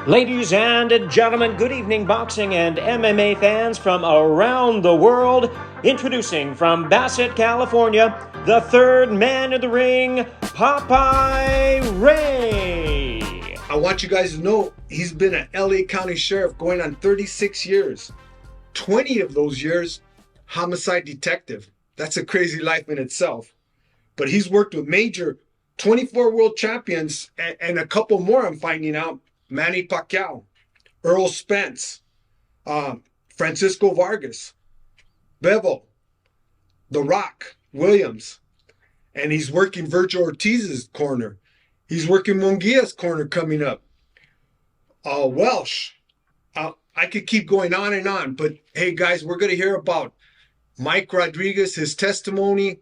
Ladies and gentlemen, good evening, boxing and MMA fans from around the world. Introducing from Bassett, California, the third man in the ring, Popeye Ray. I want you guys to know he's been an LA County Sheriff going on 36 years. 20 of those years, homicide detective. That's a crazy life in itself. But he's worked with major 24 world champions and a couple more I'm finding out. Manny Pacquiao, Earl Spence, Francisco Vargas, Bevel, The Rock, Williams. And he's working Virgil Ortiz's corner. He's working Munguia's corner coming up. Welsh. I could keep going on and on. But hey, guys, we're going to hear about Mike Rodriguez, his testimony,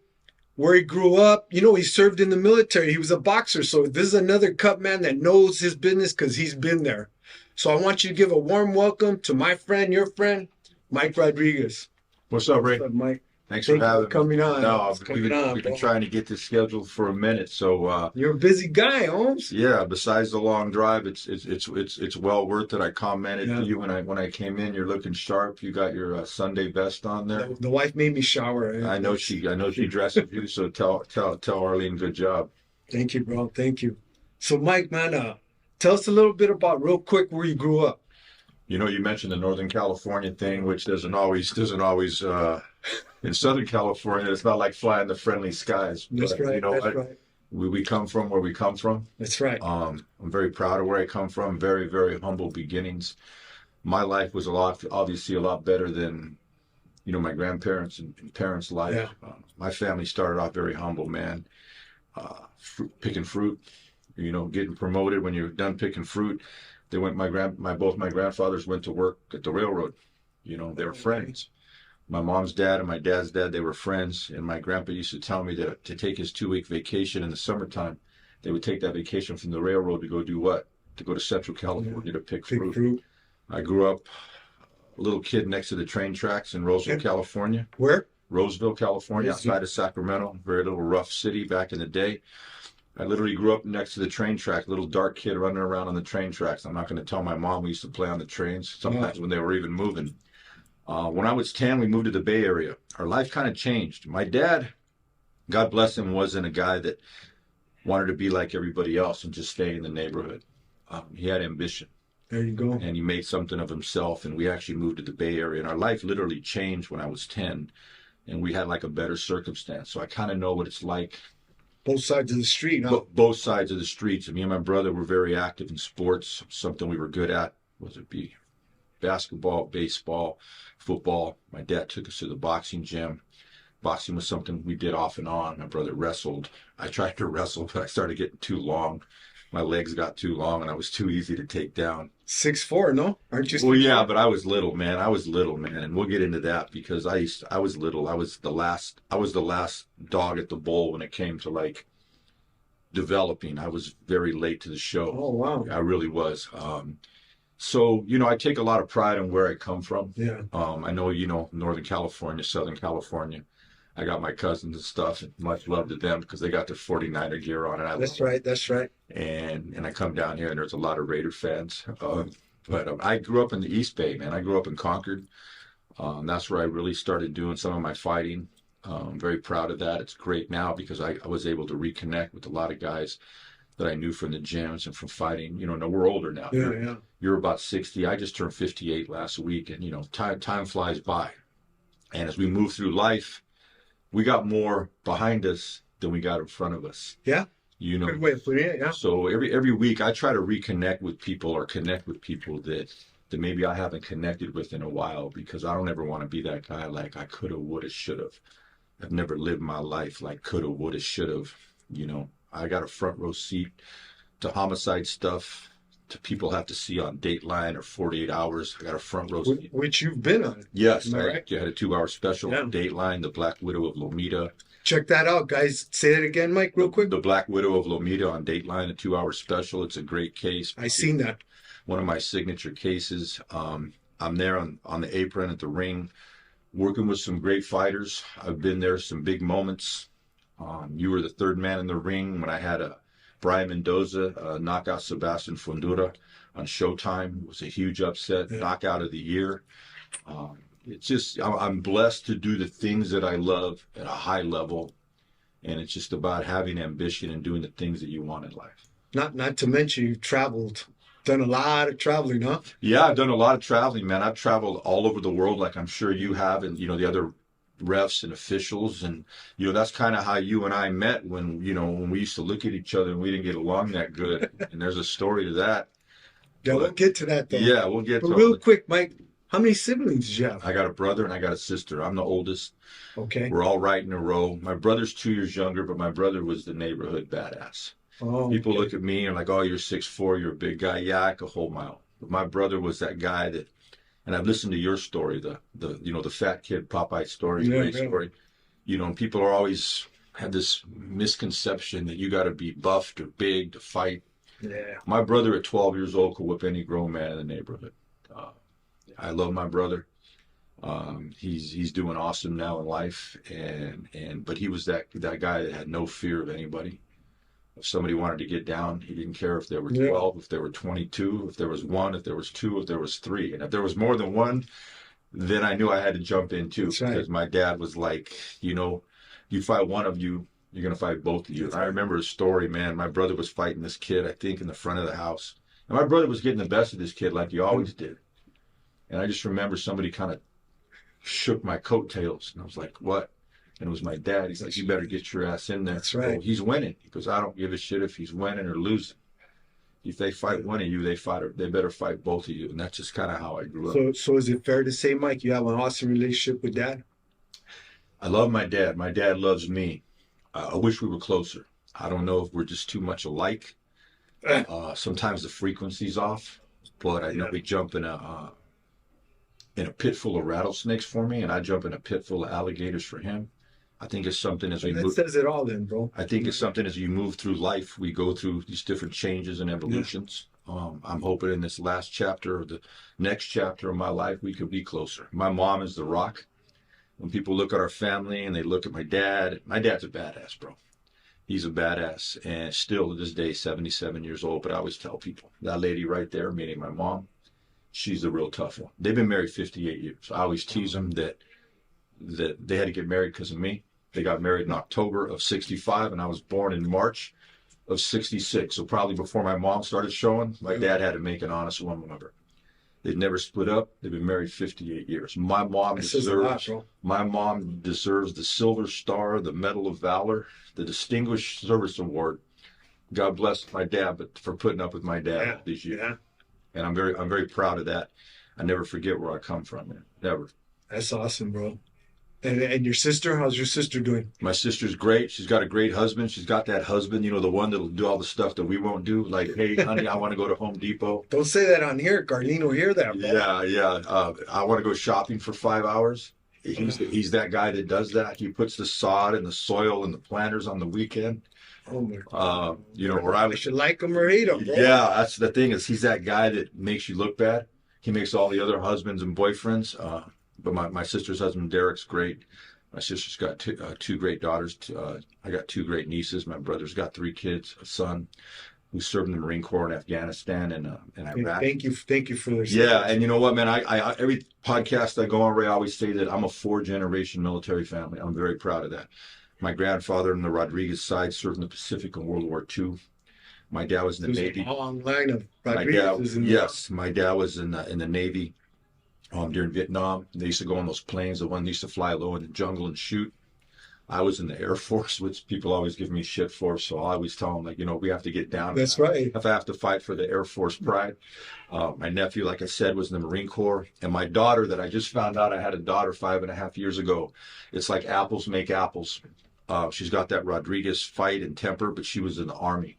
where he grew up. You know, he served in the military. He was a boxer. So this is another Cutman that knows his business because he's been there. So I want you to give a warm welcome to my friend, your friend, Mike Rodriguez. What's up, Ray? What's up, Mike? Thanks Thank for you having for coming me. on. No, Coming on, we've been bro. trying to get this scheduled for a minute. So You're a busy guy, Holmes. yeah, besides the long drive, it's well worth it. I commented Yeah. to you when I came in. You're looking sharp. You got your Sunday vest on there. The wife made me shower. I know she dresses you. So tell Arlene, good job. Thank you, bro. Thank you. So, Mike, man, tell us a little bit about real quick where you grew up. You know, you mentioned the Northern California thing, which doesn't always in Southern California. It's not like flying the friendly skies. That's But, right. You know, That's right. we come from where we come from. That's right. I'm very proud of where I come from. Very, very humble beginnings. My life was obviously a lot better than, my grandparents and parents' life. Yeah. My family started off very humble, man. Picking fruit, getting promoted when you're done picking fruit. They went. Both my grandfathers went to work at the railroad. They were friends. My mom's dad and my dad's dad, they were friends. And my grandpa used to tell me that to take his 2-week vacation in the summertime, they would take that vacation from the railroad to go do what? To go to Central California to pick Big fruit. fruit. I grew up a little kid next to the train tracks in Roseville, California. Where? Roseville, California, Roseville. outside of Sacramento. Very little rough city back in the day. I literally grew up next to the train track, little dark kid running around on the train tracks. I'm not going to tell my mom we used to play on the trains, sometimes when they were even moving. When I was 10, we moved to the Bay Area. Our life kind of changed. My dad, God bless him, wasn't a guy that wanted to be like everybody else and just stay in the neighborhood. He had ambition. There you go. And he made something of himself, and we actually moved to the Bay Area. And our life literally changed when I was 10, and we had like a better circumstance. So I kind of know what it's like. Both sides of the street, huh? Both sides of the streets. Me and my brother were very active in sports, something we were good at, whether it be basketball, baseball, football. My dad took us to the boxing gym. Boxing was something we did off and on. My brother wrestled. I tried to wrestle, but I started getting too long. My legs got too long, and I was too easy to take down. 6'4", no? Aren't you? Well, yeah, but I was little, man. And we'll get into that because I was little. I was the last dog at the bowl when it came to like developing. I was very late to the show. Oh, wow. I really was. So, I take a lot of pride in where I come from. Yeah. I know, Northern California, Southern California. I got my cousins and stuff, and much love to them because they got their 49er gear on. And That's right. That's right. And I come down here, and there's a lot of Raider fans. But I grew up in the East Bay, man. I grew up in Concord. That's where I really started doing some of my fighting. I'm very proud of that. It's great now because I was able to reconnect with a lot of guys that I knew from the gyms and from fighting. No, we're older now. Yeah. You're about 60. I just turned 58 last week, and time flies by. And as we move through life, we got more behind us than we got in front of us. Yeah. Good way of putting it, yeah. So every week I try to reconnect with people or connect with people that maybe I haven't connected with in a while because I don't ever want to be that guy like I coulda, woulda, shoulda. I've never lived my life like coulda, woulda, shoulda. I got a front row seat to homicide stuff, to people have to see on Dateline or 48 Hours. I got a front row seat. Which you've been on. Yes, Am I I right? had a 2-hour special Yeah. on Dateline, The Black Widow of Lomita. Check that out, guys. Say that again, Mike, real quick. The Black Widow of Lomita on Dateline, a 2-hour special. It's a great case. I seen that. One of my signature cases. I'm there on the apron at the ring, working with some great fighters. I've been there, some big moments. You were the third man in the ring when I had Brian Mendoza knock out Sebastian Fundura on Showtime. It was a huge upset, knockout of the year. It's just, I'm blessed to do the things that I love at a high level. And it's just about having ambition and doing the things that you want in life. Not to mention you've traveled, done a lot of traveling, huh? Yeah, I've done a lot of traveling, man. I've traveled all over the world, like I'm sure you have, and the other refs and officials, and that's kind of how you and I met when we used to look at each other and we didn't get along that good. And there's a story to that. Yeah, we'll get to that though. Yeah, we'll get to it. Real quick, Mike, how many siblings do you have? I got a brother and I got a sister. I'm the oldest. Okay. We're all right in a row. My brother's 2 years younger, but my brother was the neighborhood badass. Oh, People look at me and like, oh, you're 6'4", you're a big guy. Yeah, I could hold my own. But my brother was that guy that, and I've listened to your story, the fat kid Popeye story, great story. And people are always have this misconception that you got to be buffed or big to fight. Yeah. My brother at 12 years old could whip any grown man in the neighborhood. I love my brother. He's doing awesome now in life, but he was that guy that had no fear of anybody. If somebody wanted to get down, he didn't care if there were 12, if there were 22, if there was one, if there was two, if there was three. And if there was more than one, then I knew I had to jump in too. That's right. Because my dad was like, you fight one of you, you're going to fight both of you. And I remember a story, man. My brother was fighting this kid, I think, in the front of the house. And my brother was getting the best of this kid like he always did. And I just remember somebody kind of shook my coattails. And I was like, what? And it was my dad. He's like, you better get your ass in there. That's right. Oh, he's winning. He goes, I don't give a shit if he's winning or losing. If they fight one of you, they better fight both of you. And that's just kind of how I grew up. So is it fair to say, Mike, you have an awesome relationship with Dad? I love my dad. My dad loves me. I wish we were closer. I don't know if we're just too much alike. Sometimes the frequency's off, but I know we jump in a pit full of rattlesnakes for me, and I jump in a pit full of alligators for him. I think it's something as we move. That says it all then, bro. I think it's something as you move through life, we go through these different changes and evolutions. I'm hoping in this last chapter or the next chapter of my life, we could be closer. My mom is the rock. When people look at our family and they look at my dad's a badass, bro. He's a badass, and still to this day, 77 years old. But I always tell people, that lady right there, meaning my mom, she's the real tough one. They've been married 58 years. I always tease them that they had to get married because of me. They got married in October of 65, and I was born in March of 66. So probably before my mom started showing, my dad had to make an honest woman of her. They'd never split up. They've been married 58 years. My mom deserves the Silver Star, the Medal of Valor, the Distinguished Service Award. God bless my dad, but for putting up with my dad these years. Yeah. And I'm very proud of that. I never forget where I come from, man. Never. That's awesome, bro. And your sister, how's your sister doing? My sister's great. She's got a great husband. She's got that husband, the one that'll do all the stuff that we won't do. Like, hey, honey, I want to go to Home Depot. Don't say that on here. Carlene will hear that, bro. Yeah. I want to go shopping for 5 hours. He's that guy that does that. He puts the sod and the soil and the planters on the weekend. Oh my God. Where I should like him or hate him, bro. Yeah, that's the thing is he's that guy that makes you look bad. He makes all the other husbands and boyfriends. But my sister's husband, Derek's great. My sister's got two great daughters. I got two great nieces. My brother's got 3 kids, a son who served in the Marine Corps in Afghanistan and Iraq. Thank you for their support. Yeah, and you know what, man? I every podcast I go on, Ray, I always say that I'm a 4-generation military family. I'm very proud of that. My grandfather on the Rodriguez side served in the Pacific in World War II. My dad was in the Navy. A long line of Rodriguez. My dad was in the Navy. During Vietnam, they used to go on those planes, the one that used to fly low in the jungle and shoot. I was in the Air Force, which people always give me shit for, so I always tell them, we have to get down. That's right. If I have to fight for the Air Force pride. My nephew, like I said, was in the Marine Corps. And my daughter, that I just found out I had a daughter 5.5 years ago. It's like apples make apples. She's got that Rodriguez fight and temper, but she was in the Army.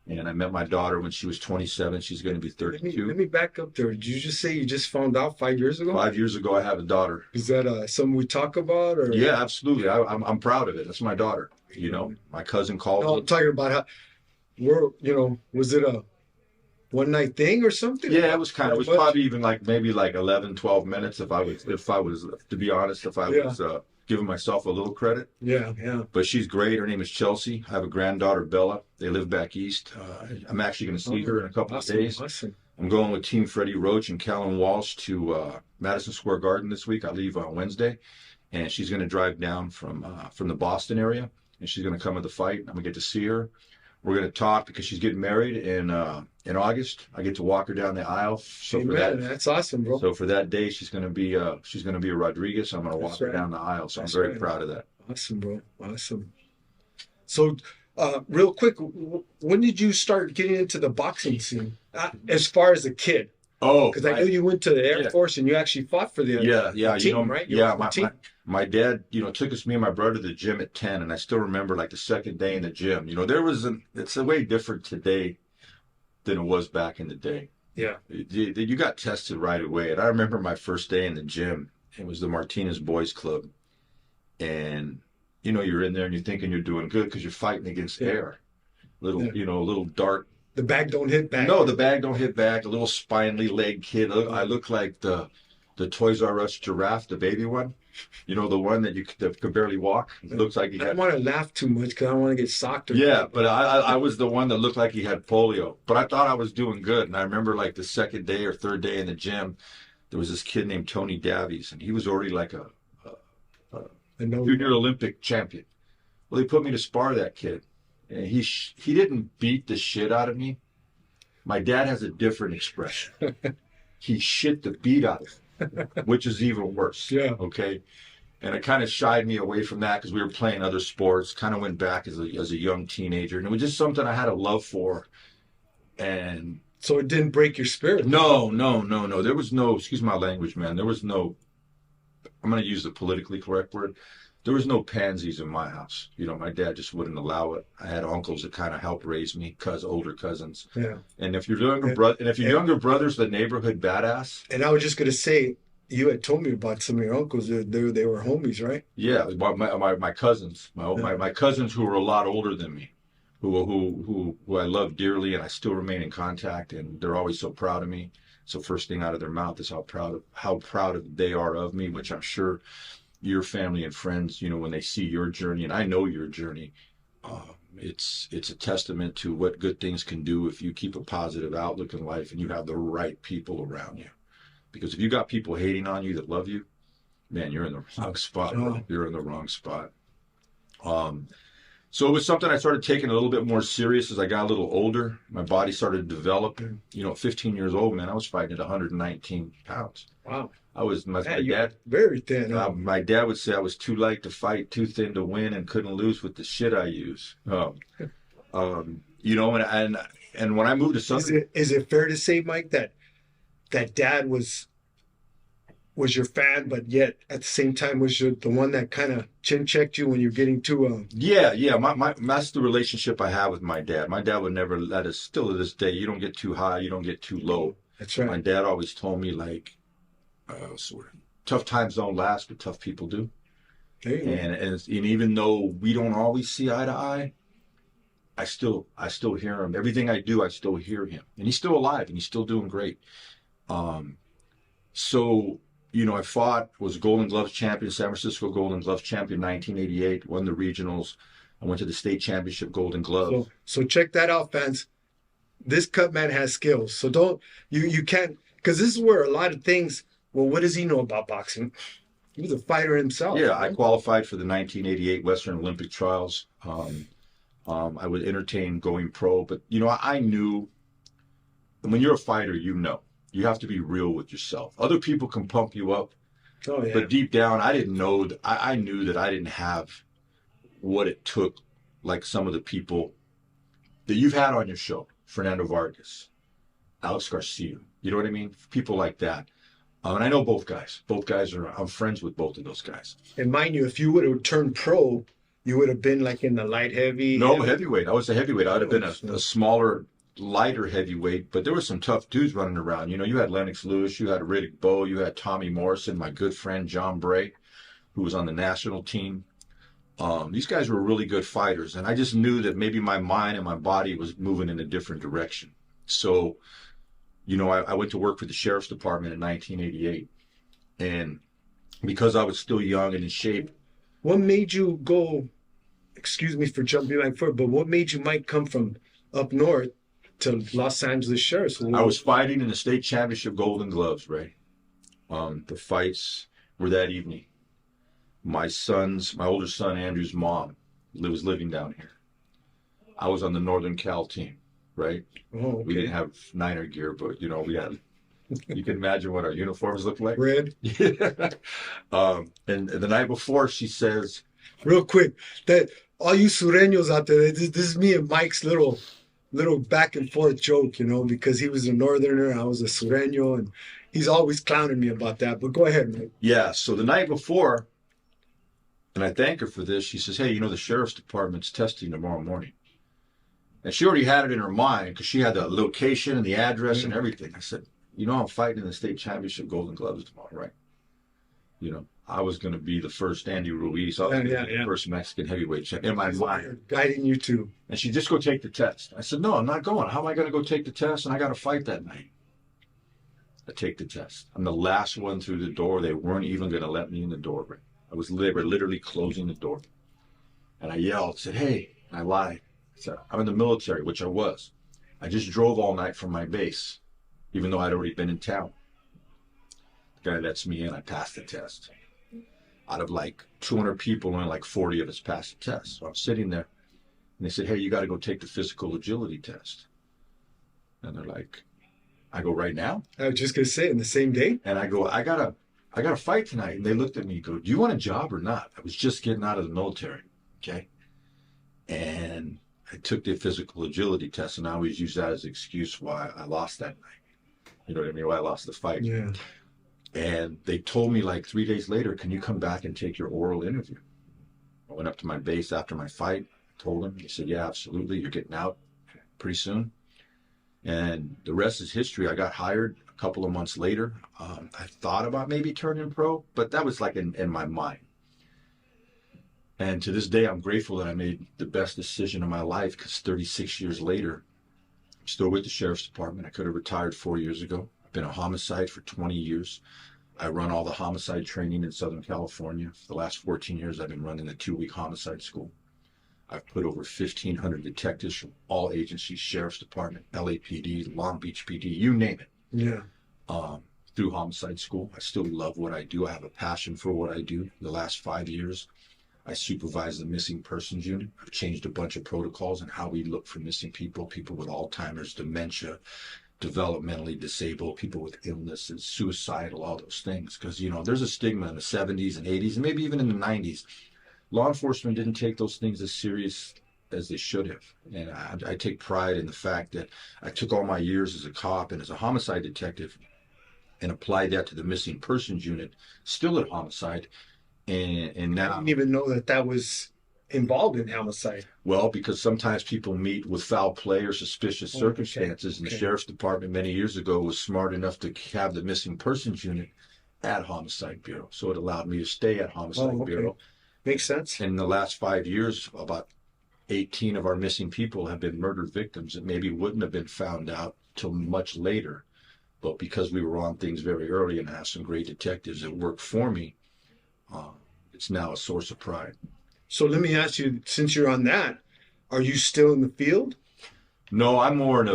And I met my daughter when she was 27. She's going to be 32. Let me back up there. Did you just say you just found out 5 years ago? 5 years ago, I have a daughter. Is that something we talk about? Or? Yeah, absolutely. I'm proud of it. That's my daughter. My cousin called me. I'm talking about how, was it a one-night thing or something? Yeah, it was probably even maybe 11, 12 minutes if I was, to be honest, was giving myself a little credit. Yeah. But she's great. Her name is Chelsea. I have a granddaughter, Bella. They live back east. I'm actually going to see her in a couple of days. Awesome. I'm going with Team Freddie Roach and Callan Walsh to Madison Square Garden this week. I leave on Wednesday, and she's going to drive down from the Boston area, and she's going to come to the fight. I'm going to get to see her. We're going to talk because she's getting married in August. I get to walk her down the aisle. So for that, that's awesome, bro. So for that day, she's going to be a Rodriguez. I'm going to walk her down the aisle. So I'm very proud of that. Awesome, bro. Awesome. So, real quick, when did you start getting into the boxing scene? As far as a kid? Oh, because I know you went to the Air Force and you actually fought for the team, right? My dad, took me and my brother to the gym at 10, and I still remember like the second day in the gym. It's a way different today than it was back in the day. Yeah. You got tested right away, and I remember my first day in the gym. It was the Martinez Boys Club, and you're in there and you're thinking you're doing good because you're fighting against air, little dark. The bag don't hit back. No, the bag don't hit back. A little spindly leg kid. I look like the Toys R Us giraffe, the baby one. The one that could barely walk. It looks like he I don't want to laugh too much because I don't want to get socked. But I was the one that looked like he had polio. But I thought I was doing good. And I remember like the second day or third day in the gym, there was this kid named Tony Davies, and he was already like a junior Olympic champion. Well, they put me to spar that kid. And he didn't beat the shit out of me. My dad has a different expression. He shit the beat out of me, which is even worse. Yeah. Okay. And it kind of shied me away from that because we were playing other sports. Kind of went back as a young teenager, and it was just something I had a love for. And so it didn't break your spirit. No. There was no. Excuse my language, man. There was no. I'm going to use the politically correct word. There was no pansies in my house. My dad just wouldn't allow it. I had uncles that kind of helped raise me, older cousins. Yeah. And if your younger brother's the neighborhood badass. And I was just gonna say, you had told me about some of your uncles. They were homies, right? Yeah, my cousins, my cousins who were a lot older than me, who I love dearly, and I still remain in contact, and they're always so proud of me. So first thing out of their mouth is how proud they are of me, which I'm sure your family and friends, when they see your journey, and I know your journey, it's a testament to what good things can do if you keep a positive outlook in life and you have the right people around you. Because if you got people hating on you that love you, man, you're in the wrong spot. Oh. You're in the wrong spot. So it was something I started taking a little bit more serious as I got a little older. My body started to develop. 15 years old, man, I was fighting at 119 pounds. Wow. My dad very thin. My dad would say I was too light to fight, too thin to win, and couldn't lose with the shit I use. And when I moved to Southern, is it fair to say, Mike, that dad was your fan, but yet at the same time was the one that kind of chin checked you when you're getting too? Yeah. That's the relationship I have with my dad. My dad would never let us. Still to this day, you don't get too high, you don't get too low. That's right. My dad always told me tough times don't last, but tough people do. And even though we don't always see eye to eye, I still hear him. Everything I do, I still hear him, and he's still alive and he's still doing great. I fought, was Golden Gloves champion, San Francisco Golden Gloves champion, 1988, won the regionals. I went to the state championship Golden Glove. So check that out, fans. This Cutman has skills. So you can't, because this is where a lot of things. Well, what does he know about boxing? He was a fighter himself. Yeah, right? I qualified for the 1988 Western Olympic Trials. I would entertain going pro, but I knew when you're a fighter, you have to be real with yourself. Other people can pump you up, but deep down, I didn't know that. I knew that I didn't have what it took, like some of the people that you've had on your show, Fernando Vargas, Alex Garcia. You know what I mean? People like that. And I know both guys. I'm friends with both of those guys. And mind you, if you would have turned pro, you would have been like in the light heavy. No, heavyweight. I was a heavyweight. I would have been a smaller, lighter heavyweight, but there were some tough dudes running around. You had Lennox Lewis, you had Riddick Bowe, you had Tommy Morrison, my good friend John Bray, who was on the national team. These guys were really good fighters, and I just knew that maybe my mind and my body was moving in a different direction. So, I went to work for the sheriff's department in 1988, and because I was still young and in shape. What made you go? Excuse me for jumping back forward, but what made you, Mike, come from up north to Los Angeles Sheriffs. I was fighting in the state championship Golden Gloves, right? The fights were that evening. My older son Andrew's mom was living down here. I was on the Northern Cal team, right? Oh, okay. We didn't have Niner gear, but we had. You can imagine what our uniforms looked like. Red. And the night before, she says, Real quick, that all you Sureños out there, this is me and Mike's little back and forth joke, because he was a Northerner, I was a Sureño, and he's always clowning me about that. But go ahead, Mike. Yeah. So the night before, and I thank her for this, she says, hey, the sheriff's department's testing tomorrow morning. And she already had it in her mind because she had the location and the address and everything. I said, I'm fighting in the state championship Golden Gloves tomorrow, right? I was going to be the first Andy Ruiz. I was going to be the first Mexican heavyweight champion in my mind. Guiding you too. And she just go take the test. I said, no, I'm not going. How am I going to go take the test? And I got to fight that night. I take the test. I'm the last one through the door. They weren't even going to let me in the door. Right? They were literally closing the door. And I yelled, said, hey, I lied. I said, I'm in the military, which I was. I just drove all night from my base, even though I'd already been in town. The guy lets me in. I passed the test. Out of like 200 people, only like 40 of us passed the test. So I'm sitting there, and they said, hey, you got to go take the physical agility test. And they're like, I go, right now? I was just going to say, in the same day? And I go, I gotta fight tonight. And they looked at me and go, do you want a job or not? I was just getting out of the military, okay? And I took the physical agility test, and I always use that as an excuse why I lost that night. You know what I mean? Why I lost the fight. Yeah. And they told me like 3 days later, can you come back and take your oral interview? I went up to my base after my fight, told him. He said, yeah, absolutely. You're getting out pretty soon. And the rest is history. I got hired a couple of months later. I thought about maybe turning pro, but that was like in my mind. And to this day, I'm grateful that I made the best decision of my life, because 36 years later, I'm still with the Sheriff's Department. I could have retired 4 years ago. I've been a homicide for 20 years. I run all the homicide training in Southern California. For the last 14 years, I've been running the 2-week homicide school. I've put over 1,500 detectives from all agencies, Sheriff's Department, LAPD, Long Beach PD, you name it. Yeah. Through homicide school. I still love what I do. I have a passion for what I do. The last 5 years, I supervise the missing persons unit. I've changed a bunch of protocols on how we look for missing people with Alzheimer's, dementia, developmentally disabled, people with illnesses, suicidal, all those things. Because, there's a stigma in the 70s and 80s, and maybe even in the 90s. Law enforcement didn't take those things as serious as they should have. And I take pride in the fact that I took all my years as a cop and as a homicide detective and applied that to the missing persons unit, still at homicide. And now, I didn't even know that was involved in homicide. Well, because sometimes people meet with foul play or suspicious circumstances, and the Sheriff's Department many years ago was smart enough to have the missing persons unit at Homicide Bureau. So it allowed me to stay at Homicide Bureau. Makes sense. In the last 5 years, about 18 of our missing people have been murdered victims that maybe wouldn't have been found out till much later. But because we were on things very early and I have some great detectives that work for me, it's now a source of pride. So let me ask you, since you're on that, are you still in the field? No, I'm more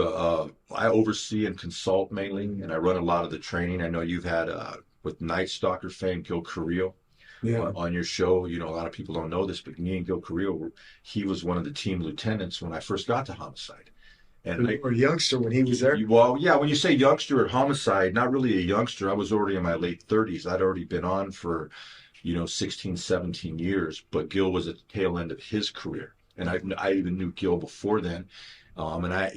I oversee and consult mainly, and I run a lot of the training. I know you've had, with Night Stalker fame, Gil Carrillo, on your show. A lot of people don't know this, but me and Gil Carrillo, he was one of the team lieutenants when I first got to Homicide. And you were a youngster when he was there? Well, yeah, when you say youngster at Homicide, not really a youngster. I was already in my late 30s. I'd already been on for 16, 17 years, but Gil was at the tail end of his career. And I even knew Gil before then.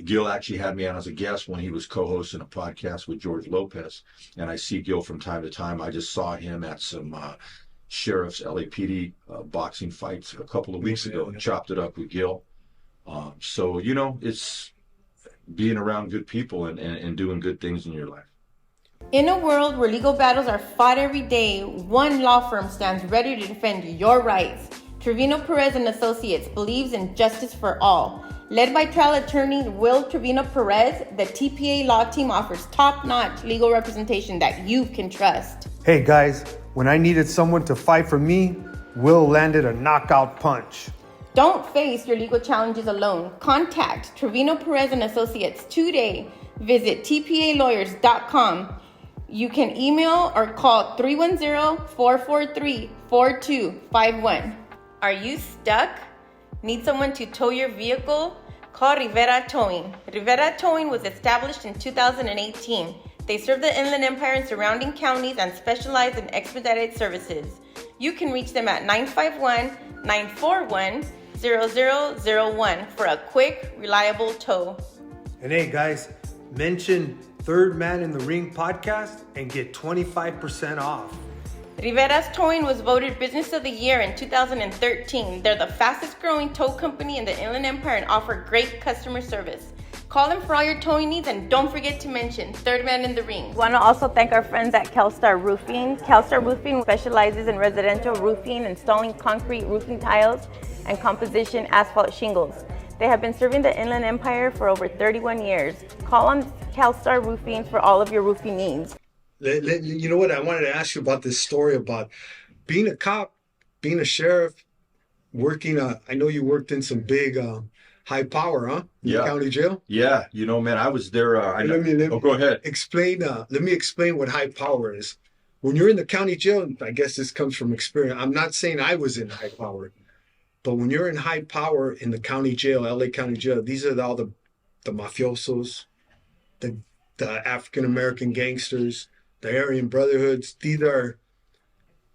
Gil actually had me on as a guest when he was co-hosting a podcast with George Lopez. And I see Gil from time to time. I just saw him at some sheriff's LAPD boxing fights a couple of weeks ago and chopped it up with Gil. So, it's being around good people and doing good things in your life. In a world where legal battles are fought every day, one law firm stands ready to defend your rights. Trevino Perez and Associates believes in justice for all. Led by trial attorney Will Trevino Perez, the TPA law team offers top-notch legal representation that you can trust. Hey guys, when I needed someone to fight for me, Will landed a knockout punch. Don't face your legal challenges alone. Contact Trevino Perez and Associates today. Visit tpalawyers.com. You can email or call 310-443-4251. Are you stuck? Need someone to tow your vehicle? Call Rivera Towing. Rivera Towing was established in 2018. They serve the Inland Empire and surrounding counties and specialize in expedited services. You can reach them at 951-941-0001 for a quick, reliable tow. And hey guys, mention Third Man in the Ring podcast and get 25% off. Rivera's Towing was voted Business of the Year in 2013. They're the fastest growing tow company in the Inland Empire and offer great customer service. Call them for all your towing needs and don't forget to mention Third Man in the Ring. We want to also thank our friends at Kelstar Roofing. Kelstar Roofing specializes in residential roofing, installing concrete roofing tiles, and composition asphalt shingles. They have been serving the Inland Empire for over 31 years. Call on Kelstar Roofing for all of your roofing needs. You know what? I wanted to ask you about this story about being a cop, being a sheriff, working. I know you worked in some big high power, huh? In the county jail. Yeah, you know, man, I was there. Go ahead. Let me explain what high power is. When you're in the county jail, I guess this comes from experience. I'm not saying I was in high power, but when you're in high power in the county jail, LA County Jail, these are all the mafiosos, the African American gangsters, the Aryan Brotherhoods. These are,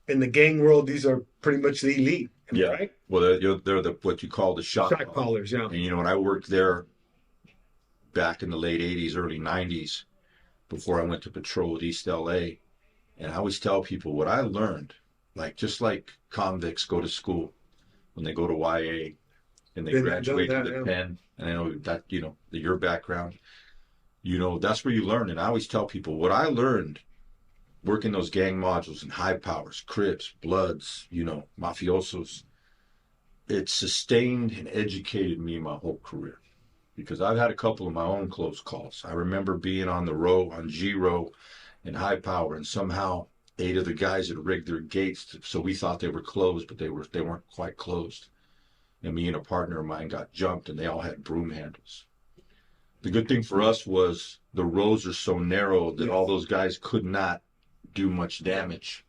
in the gang world, these are pretty much the elite. Yeah. Right? Well, they're the what you call the shot callers. Yeah. And you know, when I worked there back in the late 80s, early 90s, before I went to patrol at East LA, and I always tell people what I learned, just like convicts go to school when they go to YA and they graduate to the pen, and I know that, you know, your background, you know, that's where you learn. And I always tell people what I learned working those gang modules and high powers, Crips, Bloods, you know, mafiosos, it sustained and educated me my whole career, because I've had a couple of my own close calls. I remember being on the row, on G row in high power, and somehow 8 of the guys had rigged their gates, so we thought they were closed, but they weren't quite closed. And me and a partner of mine got jumped, and they all had broom handles. The good thing for us was the rows are so narrow that all those guys could not do much damage.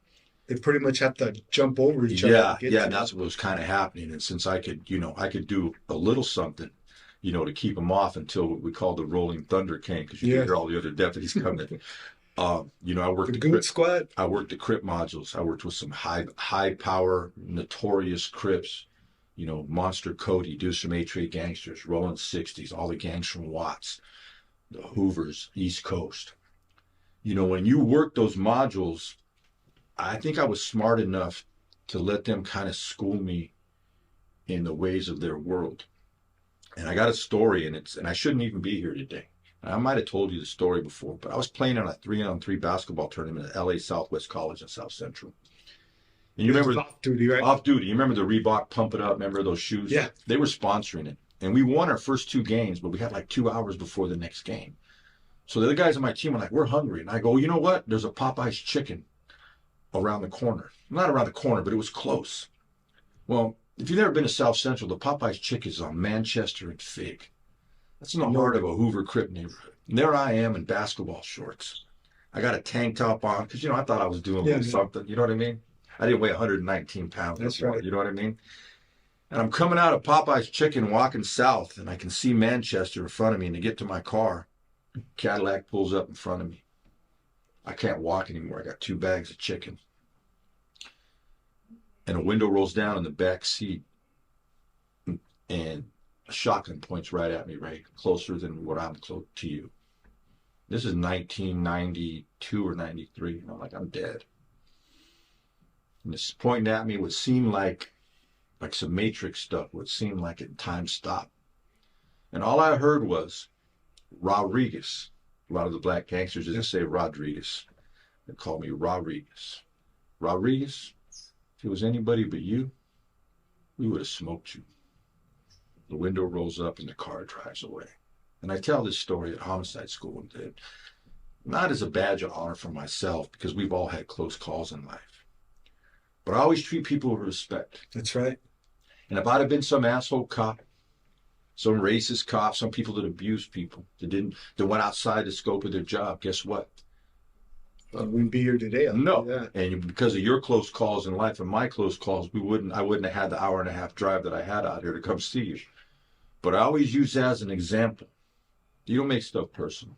They pretty much have to jump over each other. Yeah, that's what was kind of happening. And since I could do a little something, you know, to keep them off until what we called the Rolling Thunder came, because you could hear all the other deputies coming. You know, I worked the squad. I worked the Crip modules. I worked with some high power, notorious Crips. You know, Monster Cody, Deuce from A-Trade Gangsters, Rolling 60s, all the gangs from Watts, the Hoovers, East Coast. You know, when you work those modules, I think I was smart enough to let them kind of school me in the ways of their world. And I got a story, and I shouldn't even be here today. I might have told you the story before, but I was playing on a 3-on-3 basketball tournament at LA Southwest College in South Central. And you remember off duty, right? Off duty. You remember the Reebok Pump It Up? Remember those shoes? Yeah. They were sponsoring it. And we won our first 2 games, but we had like 2 hours before the next game. So the other guys on my team were like, we're hungry. And I go, you know what? There's a Popeye's chicken around the corner. Not around the corner, but it was close. Well, if you've never been to South Central, the Popeye's chicken is on Manchester and Fig. That's in the heart of a Hoover Crip neighborhood. And there I am in basketball shorts. I got a tank top on because, you know, I thought I was doing something. You know what I mean? I didn't weigh 119 pounds. That's before, right. You know what I mean? And I'm coming out of Popeye's Chicken, walking south, and I can see Manchester in front of me. And to get to my car, Cadillac pulls up in front of me. I can't walk anymore. I got 2 bags of chicken. And a window rolls down in the back seat, and a shotgun points right at me, right closer than what I'm close to you. This is 1992 or 93. And I'm like, I'm dead. And it's pointing at me what seemed like some Matrix stuff, what seemed like it time stopped. And all I heard was Rodriguez. A lot of the black gangsters didn't say Rodriguez. They called me Rodriguez. Rodriguez, if it was anybody but you, we would have smoked you. The window rolls up and the car drives away. And I tell this story at Homicide School, not as a badge of honor for myself, because we've all had close calls in life. But I always treat people with respect. That's right. And if I'd have been some asshole cop, some racist cop, some people that abused people, that went outside the scope of their job, guess what? I wouldn't be here today. No. Yeah. And because of your close calls in life and my close calls, I wouldn't have had the hour and a half drive that I had out here to come see you. But I always use that as an example. You don't make stuff personal.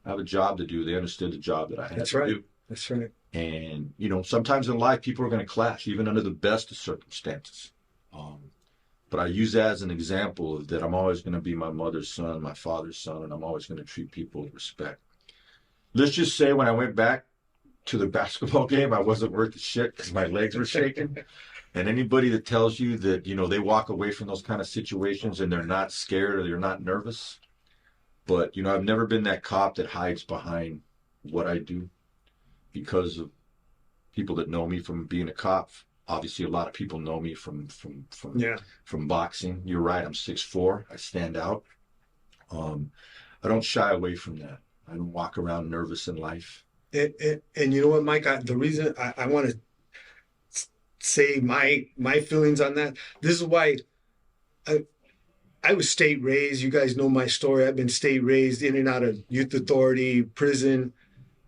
I have a job to do. They understood the job that I had to do. That's right. And, sometimes in life, people are going to clash, even under the best of circumstances. But I use that as an example of that I'm always going to be my mother's son, my father's son, and I'm always going to treat people with respect. Let's just say when I went back to the basketball game, I wasn't worth the shit because my legs were shaking. And anybody that tells you that, they walk away from those kind of situations and they're not scared or they're not nervous. But, I've never been that cop that hides behind what I do because of people that know me from being a cop. Obviously, a lot of people know me from boxing. You're right. I'm 6'4". I stand out. I don't shy away from that. I don't walk around nervous in life. And you know what, Mike? The reason I want to say my feelings on that. This is why I was state raised. You guys know my story. I've been state raised, in and out of youth authority, prison.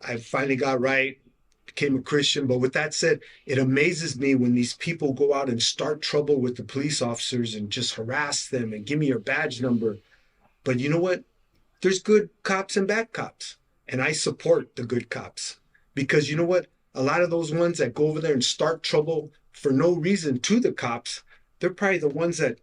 I finally got right, became a Christian. But with that said, it amazes me when these people go out and start trouble with the police officers and just harass them and give me your badge number. But you know what? There's good cops and bad cops. And I support the good cops. Because you know what? A lot of those ones that go over there and start trouble for no reason to the cops, they're probably the ones that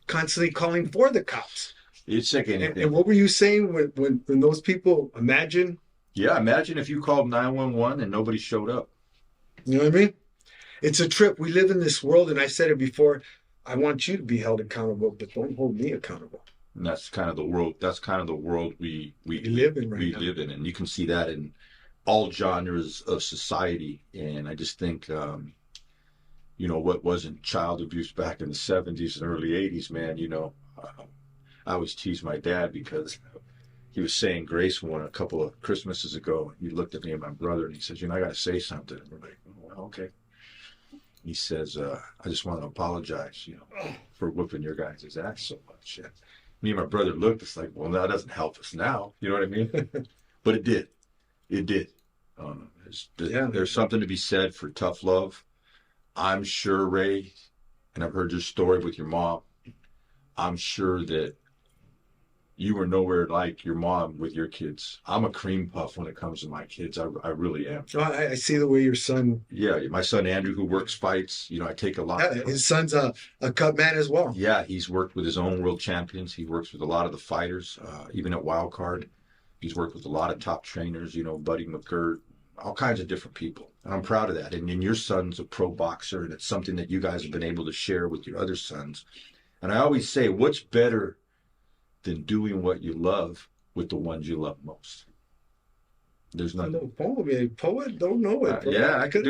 constantly calling for the cops. It's like anything. And what were you saying when those people, imagine? Yeah, imagine if you called 911 and nobody showed up. You know what I mean? It's a trip. We live in this world, and I said it before, I want you to be held accountable, but don't hold me accountable. And that's kind of the world. That's kind of the world we live in right now. We live in, and you can see that in all genres of society. And I just think, what wasn't child abuse back in the 70s and early 80s, man. I always tease my dad because he was saying grace one a couple of Christmases ago. He looked at me and my brother, and he says, I got to say something. And we're like, oh, well, okay. He says, I just want to apologize, for whooping your guys' ass so much. And me and my brother looked, it's like, well, that doesn't help us now. You know what I mean? But it did. It did. There's something to be said for tough love. I'm sure, Ray, and I've heard your story with your mom, I'm sure that you were nowhere like your mom with your kids. I'm a cream puff when it comes to my kids. I really am. Oh, I see the way your son... Yeah, my son Andrew, who works fights, I take a lot. Yeah, his son's a Cutman as well. Yeah, he's worked with his own world champions. He works with a lot of the fighters, even at Wild Card. He's worked with a lot of top trainers, Buddy McGirt, all kinds of different people. And I'm proud of that. And your son's a pro boxer, and it's something that you guys have been able to share with your other sons. And I always say, what's better than doing what you love with the ones you love most? There's nothing. Poet don't know it. Yeah, I could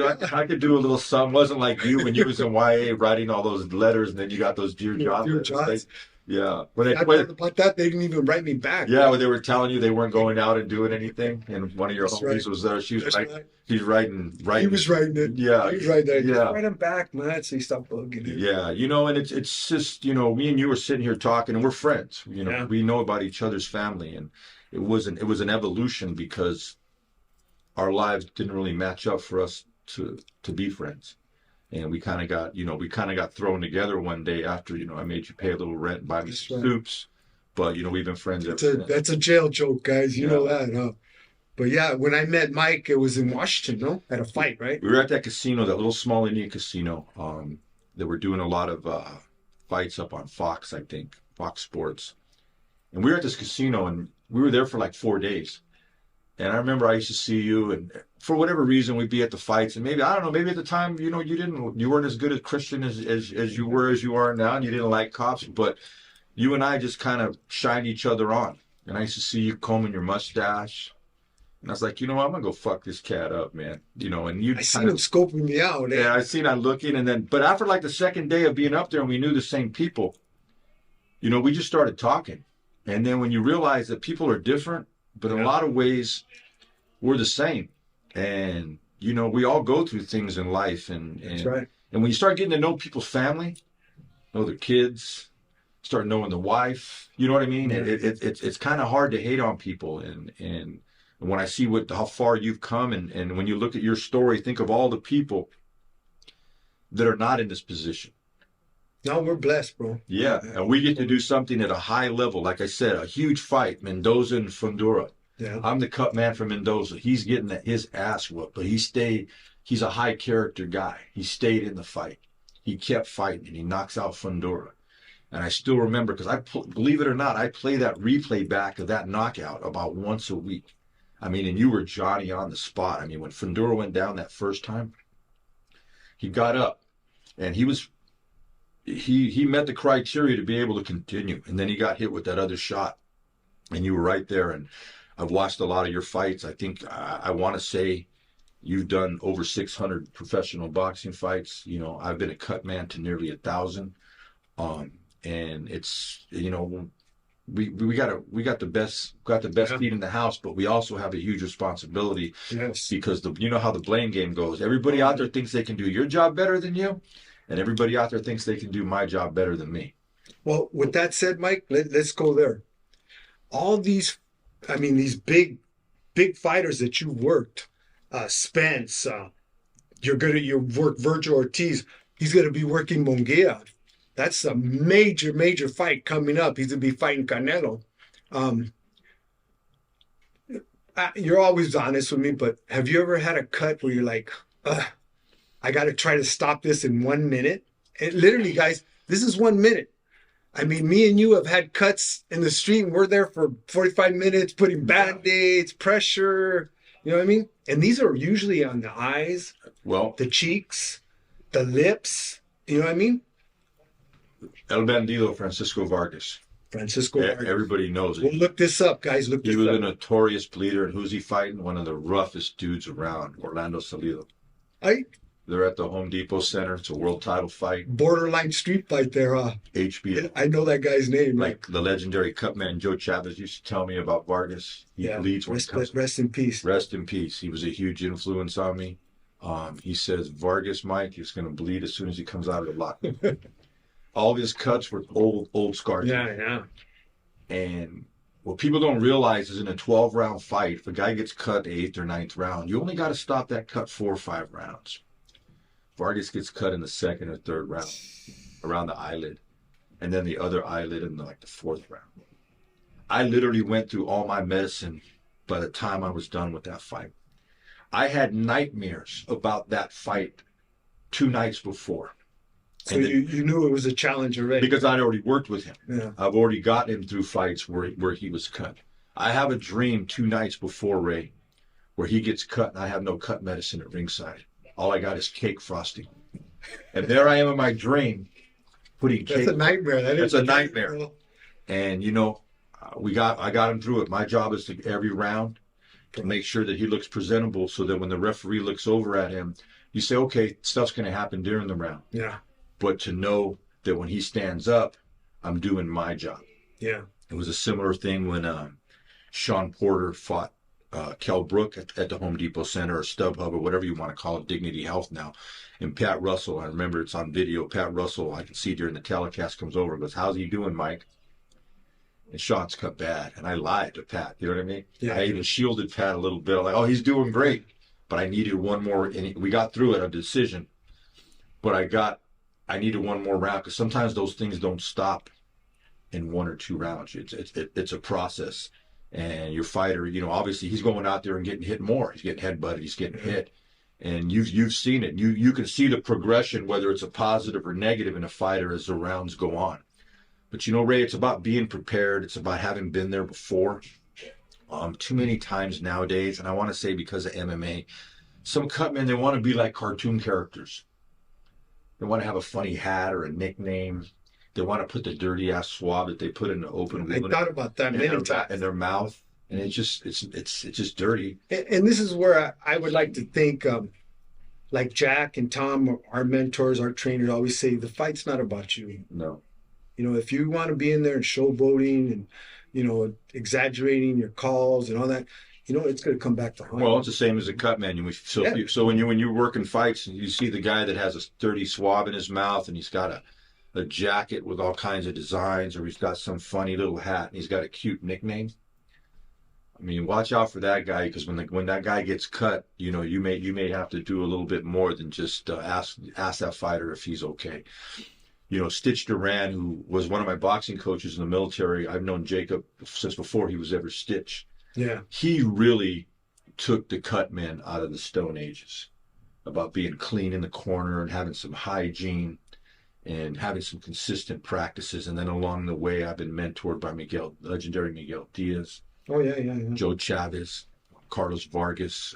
do a little something. Wasn't like you when you was in YA writing all those letters, and then you got those Dear John letters. Yeah. About that, they didn't even write me back. Yeah, when they were telling you they weren't going out and doing anything, and one of your homies was there. She was he's writing. He was writing it. Yeah. He was writing it. Yeah. Write him back, man. So he stopped bugging it. Yeah, and it's just, me and you were sitting here talking, and we're friends. We know about each other's family, and it was an evolution because our lives didn't really match up for us to be friends. And we kind of got thrown together one day after, I made you pay a little rent and buy me some soups. But, we've been friends ever since. That's a jail joke, guys. You know that, huh? But yeah, when I met Mike, it was in Washington, no? At a fight, right? We were at that casino, that little small Indian casino. They were doing a lot of fights up on Fox, I think, Fox Sports. And we were at this casino, and we were there for like 4 days. And I remember I used to see you, and for whatever reason, we'd be at the fights. And maybe, I don't know, maybe at the time, you weren't as good a Christian as you are now, and you didn't like cops. But you and I just kind of shined each other on. And I used to see you combing your mustache. And I was like, I'm going to go fuck this cat up, man. And you I seen him scoping me out. Yeah, I seen him looking. But after like the second day of being up there and we knew the same people, we just started talking. And then when you realize that people are different, but in a lot of ways, we're the same. And, we all go through things in life. And that's right. And when you start getting to know people's family, know the kids, start knowing the wife. You know what I mean? Yeah. It's kind of hard to hate on people, and when I see how far you've come, and when you look at your story, think of all the people that are not in this position. No, we're blessed, bro. Yeah, and we get to do something at a high level. Like I said, a huge fight, Mendoza and Fundora. Yeah. I'm the Cutman from Mendoza. He's getting his ass whooped, but he's a high character guy. He stayed in the fight. He kept fighting, and he knocks out Fundora. And I still remember, because believe it or not, I play that replay back of that knockout about once a week. I mean, and you were Johnny on the spot. I mean, when Fundora went down that first time, he got up, and he met the criteria to be able to continue. And then he got hit with that other shot, and you were right there. And I've watched a lot of your fights. I think I want to say you've done over 600 professional boxing fights. You know, I've been a Cutman to nearly 1,000. And it's, you know, we got the best feet in the house, but we also have a huge responsibility. Yes. Because you know how the blame game goes. Everybody out there thinks they can do your job better than you, and everybody out there thinks they can do my job better than me. Well, with that said, Mike, let's go there. All these, I mean, these big fighters that you worked, Spence, you're good at your work, Virgil Ortiz. He's going to be working Munguia. That's a major fight coming up. He's going to be fighting Canelo. You're always honest with me, but have you ever had a cut where you're like, I got to try to stop this in 1 minute? And literally, guys, this is 1 minute. I mean, me and you have had cuts in the street, and we're there for 45 minutes putting Band-Aids, pressure, you know what I mean? And these are usually on the eyes, the cheeks, the lips, you know what I mean? El Bandido, Francisco Vargas. Vargas. Everybody knows it. We'll look this up, guys. He was a notorious bleeder, and who's he fighting? One of the roughest dudes around, Orlando Salido. They're at the Home Depot Center. It's a world title fight. Borderline street fight there, huh? HBO. I know that guy's name. Like the legendary Cutman Joe Chavez used to tell me about Vargas. He bleeds when he comes. Rest in peace. Rest in peace. He was a huge influence on me. He says Vargas, Mike, is going to bleed as soon as he comes out of the lock. All of his cuts were old scars. Yeah. And what people don't realize is in a 12-round fight, if a guy gets cut the 8th or 9th round, you only got to stop that cut 4 or 5 rounds. Vargas gets cut in the 2nd or 3rd round, around the eyelid, and then the other eyelid in the 4th round. I literally went through all my medicine by the time I was done with that fight. I had nightmares about that fight 2 nights before. So you knew it was a challenge already. Because I'd already worked with him. Yeah. I've already gotten him through fights where he was cut. I have a dream 2 nights before Ray where he gets cut and I have no cut medicine at ringside. All I got is cake frosting. And there I am in my dream putting cake. That's a nightmare. That's a nightmare. And, you know, I got him through it. My job is to every round to make sure that he looks presentable so that when the referee looks over at him, you say, okay, stuff's going to happen during the round. Yeah. But to know that when he stands up, I'm doing my job. Yeah. It was a similar thing when Sean Porter fought Kell Brook at the Home Depot Center or StubHub or whatever you want to call it, Dignity Health now. And Pat Russell, I remember it's on video, Pat Russell, I can see during the telecast, comes over and goes, how's he doing, Mike? And Sean's cut bad. And I lied to Pat, you know what I mean? Yeah. I even shielded Pat a little bit. I'm like, oh, he's doing great. But I needed one more, and we got through it, a decision. But I needed one more round because sometimes those things don't stop in 1 or 2 rounds. It's a process. And your fighter, you know, obviously he's going out there and getting hit more. He's getting headbutted. He's getting hit. And you've seen it. You can see the progression, whether it's a positive or negative in a fighter as the rounds go on. But, you know, Ray, it's about being prepared. It's about having been there before. Too many times nowadays, and I want to say because of MMA, some cutmen, they want to be like cartoon characters. They want to have a funny hat or a nickname. They want to put the dirty ass swab that they put in the open wound. I thought about that many times. In their mouth, and it's just dirty. And this is where I would like to think, like Jack and Tom, our mentors, our trainers, always say the fight's not about you. No. You know, if you want to be in there and showboating and, you know, exaggerating your calls and all that, you know, it's going to come back to haunt. Well, it's the same as a Cutman. So when you're working fights and you see the guy that has a dirty swab in his mouth and he's got a jacket with all kinds of designs, or he's got some funny little hat and he's got a cute nickname. I mean, watch out for that guy, because when that guy gets cut, you know, you may have to do a little bit more than just ask that fighter if he's okay. You know, Stitch Duran, who was one of my boxing coaches in the military, I've known Jacob since before he was ever Stitch. Yeah. He really took the Cutman out of the Stone Ages about being clean in the corner and having some hygiene and having some consistent practices. And then along the way, I've been mentored by legendary Miguel Diaz. Oh, yeah. Joe Chavez, Carlos Vargas,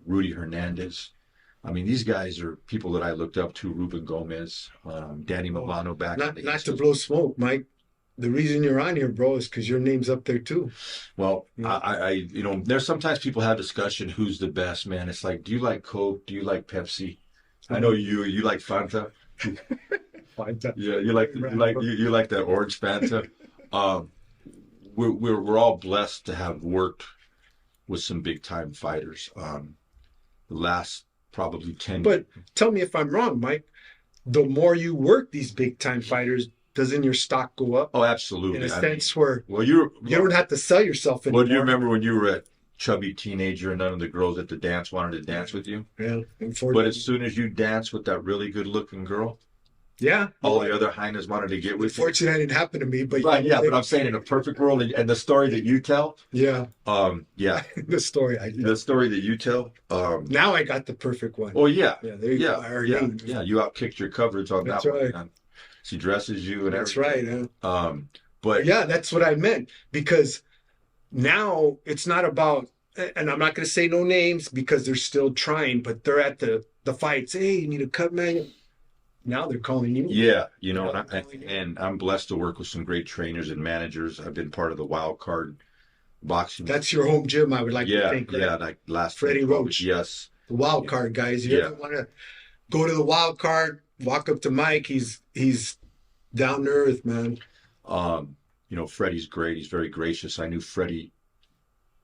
Rudy Hernandez. I mean, these guys are people that I looked up to. Ruben Gomez, Danny Milano back. Not to blow smoke, Mike. The reason you're on here, bro, is because your name's up there too. Well, I you know, there's sometimes people have discussion who's the best, man. It's like, do you like Coke? Do you like Pepsi? I know you like Fanta. Fanta. Yeah, you like that orange Fanta. We're all blessed to have worked with some big time fighters. The last probably 10. But tell me if I'm wrong, Mike. The more you work these big time fighters, doesn't your stock go up? Oh, absolutely. In a sense where you don't have to sell yourself anymore. Well, do you remember when you were a chubby teenager and none of the girls at the dance wanted to dance with you? Yeah. But as soon as you dance with that really good looking girl, yeah, all the other hyenas wanted to get with you. Fortunately, it didn't happen to me, but right, yeah. But I'm saying in a perfect world, and the story that you tell, yeah, yeah, the story that you tell. Now I got the perfect one. Oh yeah, there you go. Yeah. You outkicked your coverage on that's that right. one. She dresses you and that's everything. right. But yeah, that's what I meant, because now it's not about, and I'm not going to say no names because they're still trying, but they're at the fights. Hey, you need a cut, man. Now they're calling you. Yeah, you know, and I'm blessed to work with some great trainers and managers. I've been part of the Wild Card boxing. That's your home gym, I would like to think. Right? Yeah, like last Freddie Roach. Yes. The Wild Card, guys. You ever want to go to the Wild Card, walk up to Mike. He's down to earth, man. You know, Freddie's great. He's very gracious. I knew Freddie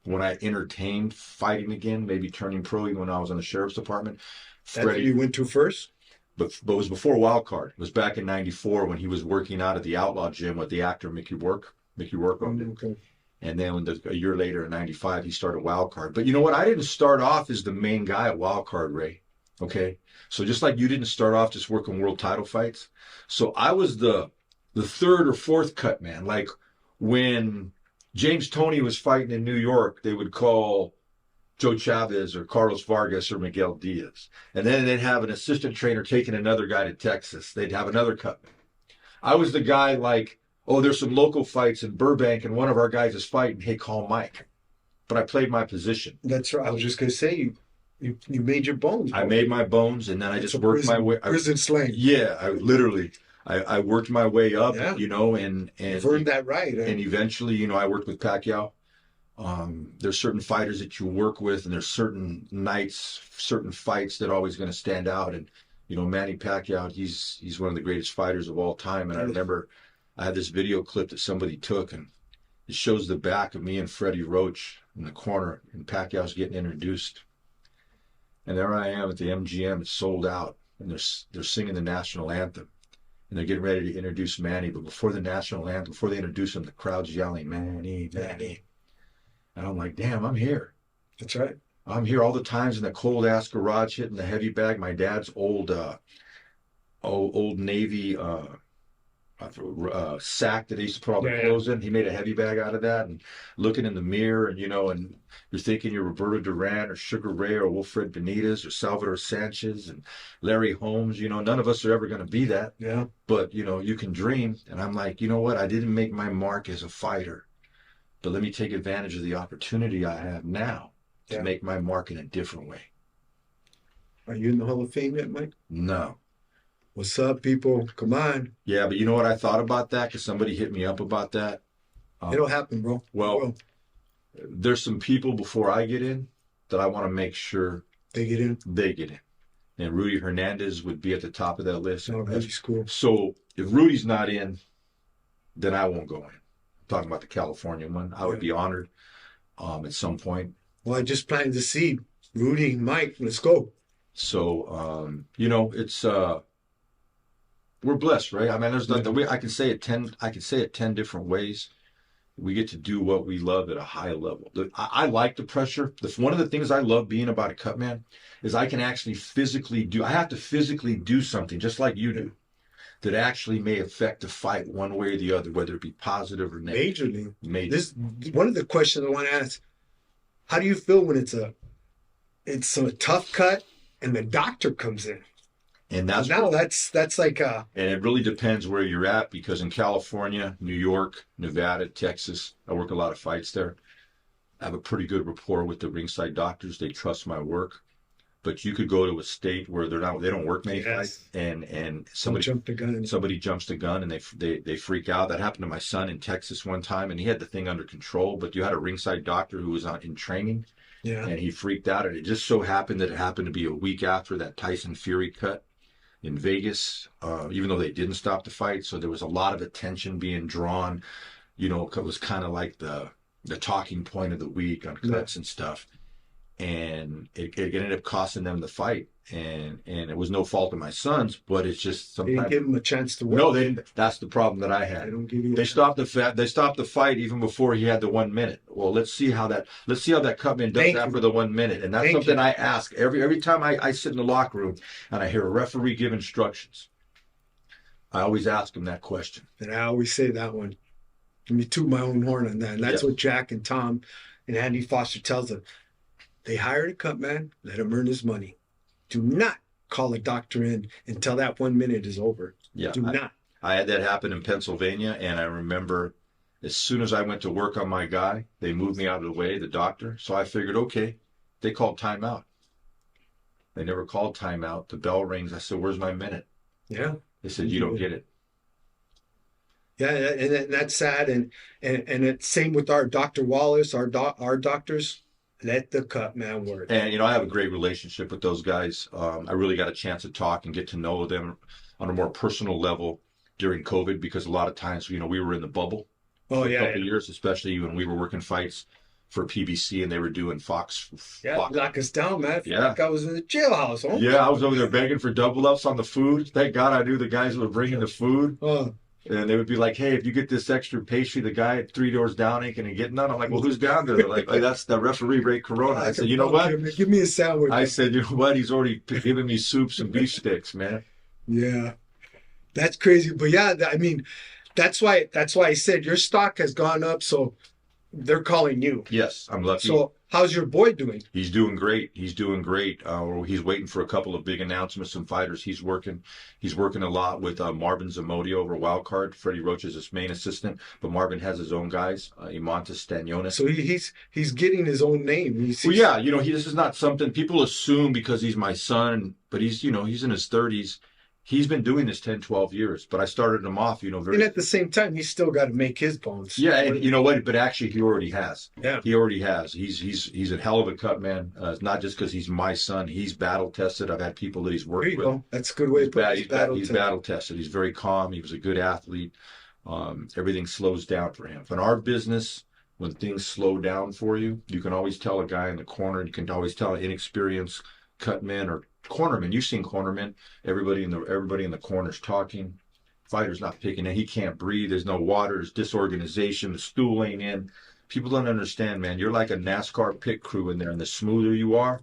when I entertained fighting again, maybe turning pro, even when I was in the sheriff's department. That's who you went to first? But it was before Wild Card. It was back in '94 when he was working out at the Outlaw Gym with the actor Mickey Rourke. Okay. And then a year later in '95, he started Wild Card. But you know what? I didn't start off as the main guy at Wild Card, Ray. Okay? So just like you didn't start off just working world title fights. So I was the third or fourth cut man. Like when James Toney was fighting in New York, they would call Joe Chavez or Carlos Vargas or Miguel Diaz. And then they'd have an assistant trainer taking another guy to Texas. They'd have another cut. I was the guy like, oh, there's some local fights in Burbank and one of our guys is fighting. Hey, call Mike. But I played my position. That's right. I was just going to say, you made your bones. Bro. I made my bones, and then I just worked my way. Prison slang. Yeah, I worked my way up, you know, and you've earned that right. And eventually, you know, I worked with Pacquiao. There's certain fighters that you work with, and there's certain nights, certain fights that are always going to stand out. And you know, Manny Pacquiao, he's one of the greatest fighters of all time. And I remember I had this video clip that somebody took, and it shows the back of me and Freddie Roach in the corner, and Pacquiao's getting introduced. And there I am at the MGM. It's sold out, and they're singing the national anthem, and they're getting ready to introduce Manny. But before the national anthem, before they introduce him, the crowd's yelling, "Manny, Manny." And I'm like, damn, I'm here. That's right. I'm here all the times in the cold ass garage hitting the heavy bag. My dad's old Navy sack that they used to put all the clothes in. He made a heavy bag out of that, and looking in the mirror, and you know, and you're thinking you're Roberto Duran or Sugar Ray or Wilfred Benitez or Salvador Sanchez and Larry Holmes. You know, none of us are ever going to be that. Yeah. But you know, you can dream. And I'm like, you know what? I didn't make my mark as a fighter. But let me take advantage of the opportunity I have now to make my mark in a different way. Are you in the Hall of Fame yet, Mike? No. What's up, people? Come on. Yeah, but you know what I thought about that? Because somebody hit me up about that. It'll happen, bro. Well, there's some people before I get in that I want to make sure they get in. And Rudy Hernandez would be at the top of that list. Oh, Rudy's cool. So if Rudy's not in, then I won't go in. Talking about the California one, I would be honored at some point. Well, I just planted the seed. Rudy, Mike, let's go. So, you know, it's we're blessed, right? I mean, there's nothing. I can say it 10 different ways. We get to do what we love at a high level. I like the pressure. One of the things I love being about a Cutman is I can actually physically do. I have to physically do something just like you do that actually may affect the fight one way or the other, whether it be positive or negative. Majorly. Major. This one of the questions I want to ask: how do you feel when it's a tough cut and the doctor comes in? And that's like and it really depends where you're at, because in California, New York, Nevada, Texas, I work a lot of fights there. I have a pretty good rapport with the ringside doctors. They trust my work. But you could go to a state where they don't work many fights, and somebody jumps the gun and they freak out. That happened to my son in Texas one time, and he had the thing under control, but you had a ringside doctor who was in training. Yeah. And he freaked out, and it just so happened that it happened to be a week after that Tyson Fury cut in Vegas, even though they didn't stop the fight. So there was a lot of attention being drawn. You know, it was kind of like the talking point of the week on cuts and stuff. And it ended up costing them the fight. And it was no fault of my son's, but it's just sometimes they didn't give him a chance to win. No, they didn't. That's the problem that I had. They don't give you. They stopped the fight even before he had the 1 minute. Well, let's see how that Cutman does after the 1 minute. And that's something I ask every time I sit in the locker room and I hear a referee give instructions. I always ask him that question. And I always say that one. Let me toot my own horn on that. And that's what Jack and Tom and Andy Foster tells them. They hired a Cutman, let him earn his money. Do not call a doctor in until that 1 minute is over. Yeah, Do not. I had that happen in Pennsylvania, and I remember as soon as I went to work on my guy, they moved me out of the way, the doctor. So I figured, okay, they called timeout. They never called timeout. The bell rings. I said, "Where's my minute?" Yeah. They said, "You don't get it." Yeah, and that's sad. And it's same with our Dr. Wallace, our doctors. Let the Cutman work. And, I have a great relationship with those guys. I really got a chance to talk and get to know them on a more personal level during COVID, because a lot of times, we were in the bubble for a couple of years, especially when we were working fights for PBC and they were doing Fox. Fox. Knock us down, man. Like I was in the jailhouse. Huh? Yeah, I was over there begging for double ups on the food. Thank God I knew the guys who were bringing the food. And they would be like, "Hey, if you get this extra pastry, the guy 3 doors down ain't going to get none." I'm like, "Well, who's down there?" They're like, "Hey, that's the referee, Ray Corona." I said, "You know what? Give me a sandwich." I said, "You know what? He's already giving me soups and beef sticks, man." Yeah, that's crazy. But yeah, I mean, that's why I said your stock has gone up. So they're calling you. Yes, I'm lucky. So how's your boy doing? He's doing great. He's waiting for a couple of big announcements, some fighters. He's working a lot with Marvin Zamudio over Wildcard. Freddie Roach is his main assistant, but Marvin has his own guys, Imantas Stanionis. So he's getting his own name. This is not something people assume because he's my son, but he's in his 30s. He's been doing this 10, 12 years, but I started him off, And at the same time, he's still got to make his bones. Yeah, and you know what? But actually, he already has. Yeah. He already has. He's a hell of a cut man. It's not just because he's my son. He's battle tested. I've had people that he's worked with. There you go. That's a good way to put it. He's battle tested. He's very calm. He was a good athlete. Everything slows down for him. In our business, when things slow down for you, you can always tell a guy in the corner. You can always tell an inexperienced cut man or cornerman. You've seen cornermen. Everybody in the corner's talking. Fighter's not picking it. He can't breathe. There's no water. There's disorganization. The stool ain't in. People don't understand, man. You're like a NASCAR pit crew in there, and the smoother you are,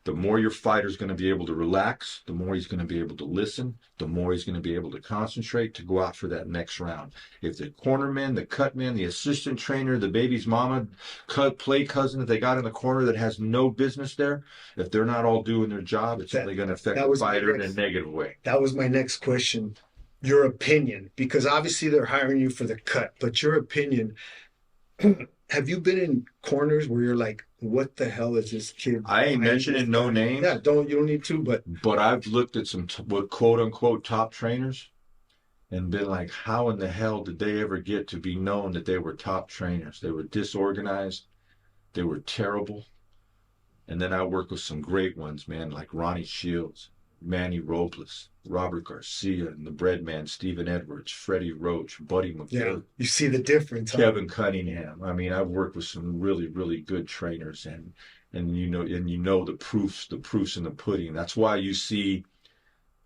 the more your fighter's going to be able to relax, the more he's going to be able to listen, the more he's going to be able to concentrate to go out for that next round. If the cornerman, the cutman, the assistant trainer, the baby's mama, play cousin that they got in the corner that has no business there, if they're not all doing their job, it's only going to affect the fighter in a negative way. That was my next question. Your opinion, because obviously they're hiring you for the cut, but your opinion, have you been in corners where you're like, what the hell is this kid? I ain't mentioning no names. Yeah, you don't need to, but I've looked at some quote unquote top trainers and been like, how in the hell did they ever get to be known that they were top trainers? They were disorganized. They were terrible. And then I work with some great ones, man, like Ronnie Shields, Manny Robles, Robert Garcia, and the bread man, Stephen Edwards, Freddie Roach, Buddy McGill. Yeah, you see the difference. Kevin Cunningham. I mean, I've worked with some really, really good trainers, and the proofs in the pudding. That's why you see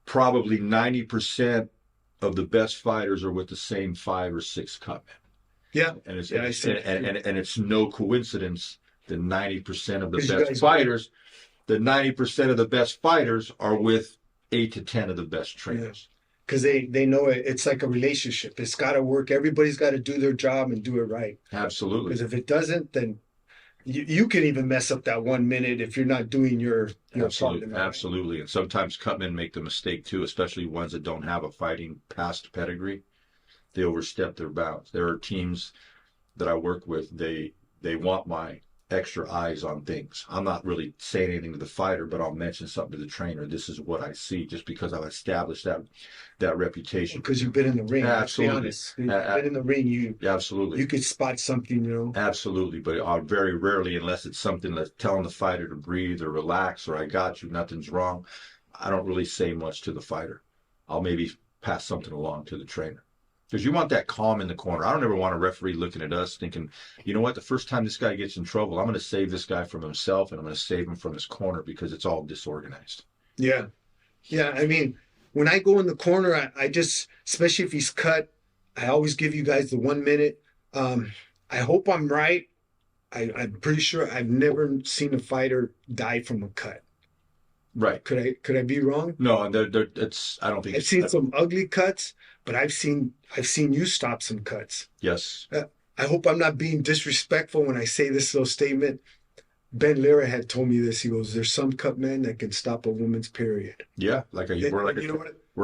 probably 90% of the best fighters are with the same 5 or 6 Cutmen. Yeah. And it's Yeah, I see. and it's no coincidence that 90% of the 'Cause you best guys- fighters, the 90% of the best fighters are with 8 to 10 of the best trainers. Because they know it's like a relationship. It's got to work. Everybody's got to do their job and do it right. Absolutely. Because if it doesn't, then you can even mess up that 1 minute if you're not doing your Absolutely, part. absolutely. And sometimes Cutmen make the mistake too, especially ones that don't have a fighting past pedigree. They overstep their bounds. There are teams that I work with, they want my extra eyes on things. I'm not really saying anything to the fighter, but I'll mention something to the trainer. This is what I see, just because I've established that reputation. Because you've been in the ring. Absolutely. Let's be honest. You've been in the ring. Absolutely. You could spot something, Absolutely, but very rarely, unless it's something that's telling the fighter to breathe or relax or I got you, nothing's wrong, I don't really say much to the fighter. I'll maybe pass something along to the trainer. Because you want that calm in the corner. I don't ever want a referee looking at us thinking, you know what, the first time this guy gets in trouble, I'm going to save this guy from himself and I'm going to save him from his corner because it's all disorganized. Yeah. Yeah. I mean, when I go in the corner, I just, especially if he's cut, I always give you guys the 1 minute. I hope I'm right. I'm pretty sure I've never seen a fighter die from a cut. Right. Could I be wrong? No, it's. I don't think I've seen some ugly cuts, but I've seen you stop some cuts. Yes. I hope I'm not being disrespectful when I say this little statement. Ben Lira had told me this. He goes, "There's some cut men that can stop a woman's period." Yeah, we're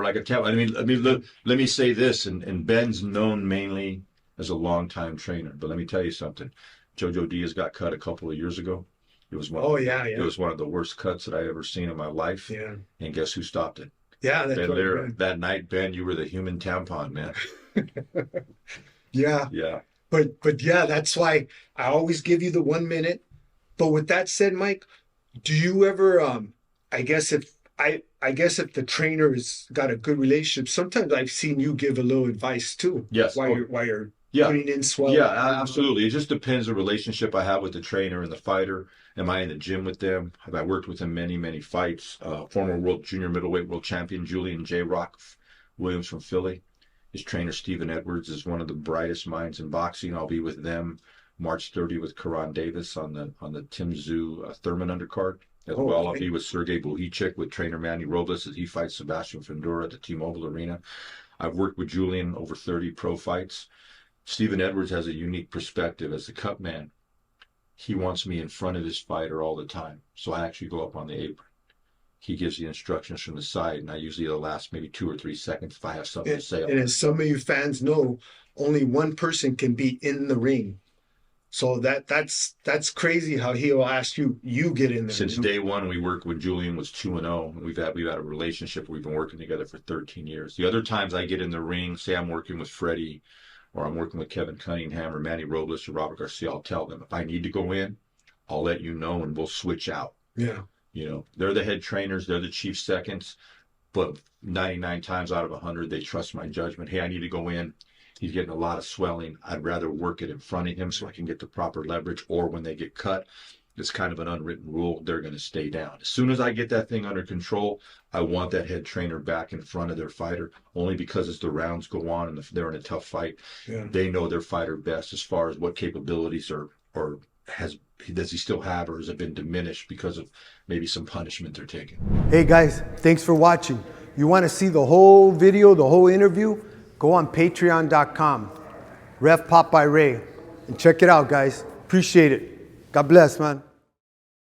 like a tell. I mean, let me say this, and Ben's known mainly as a longtime trainer, but let me tell you something. Jojo Diaz got cut a couple of years ago. It was It was one of the worst cuts that I ever seen in my life. Yeah. And guess who stopped it? Yeah, that's Ben right, Lira. Ben. That night, Ben, you were the human tampon, man. Yeah. Yeah. But yeah, that's why I always give you the 1 minute. But with that said, Mike, do you ever I guess if the trainer has got a good relationship, sometimes I've seen you give a little advice too. Yes. While you're Yeah. putting in swelling. Yeah, absolutely. It just depends the relationship I have with the trainer and the fighter. Am I in the gym with them? Have I worked with them many fights? Former world junior middleweight world champion Julian J. Rock Williams from Philly. His trainer Stephen Edwards is one of the brightest minds in boxing. I'll be with them March 30 with Karan Davis on the Tim Tszyu Thurman undercard. As well, I'll be with Sergey Bohicek with trainer Manny Robles as he fights Sebastian Fundora at the T-Mobile Arena. I've worked with Julian over 30 pro fights. Stephen Edwards has a unique perspective as a cut man. He wants me in front of his fighter all the time. So I actually go up on the apron. He gives the instructions from the side, and I usually the last maybe 2 or 3 seconds if I have something to say. And as some of you fans know, only one person can be in the ring. So that's crazy how he'll ask you get in there. Since day one, we worked when Julian was 2-0. We've had a relationship. We've been working together for 13 years. The other times I get in the ring, say I'm working with Freddie, or I'm working with Kevin Cunningham or Manny Robles or Robert Garcia, I'll tell them if I need to go in, I'll let you know and we'll switch out. Yeah. They're the head trainers, they're the chief seconds, but 99 times out of 100, they trust my judgment. Hey, I need to go in. He's getting a lot of swelling. I'd rather work it in front of him so I can get the proper leverage. Or when they get cut, it's kind of an unwritten rule, they're going to stay down. As soon as I get that thing under control, I want that head trainer back in front of their fighter, only because as the rounds go on and if they're in a tough fight, they know their fighter best as far as what capabilities or does he still have, or has it been diminished because of maybe some punishment they're taking. Hey guys, thanks for watching. You want to see the whole video, the whole interview? Go on patreon.com, Ref Popeye Ray, and check it out, guys. Appreciate it. God bless, man.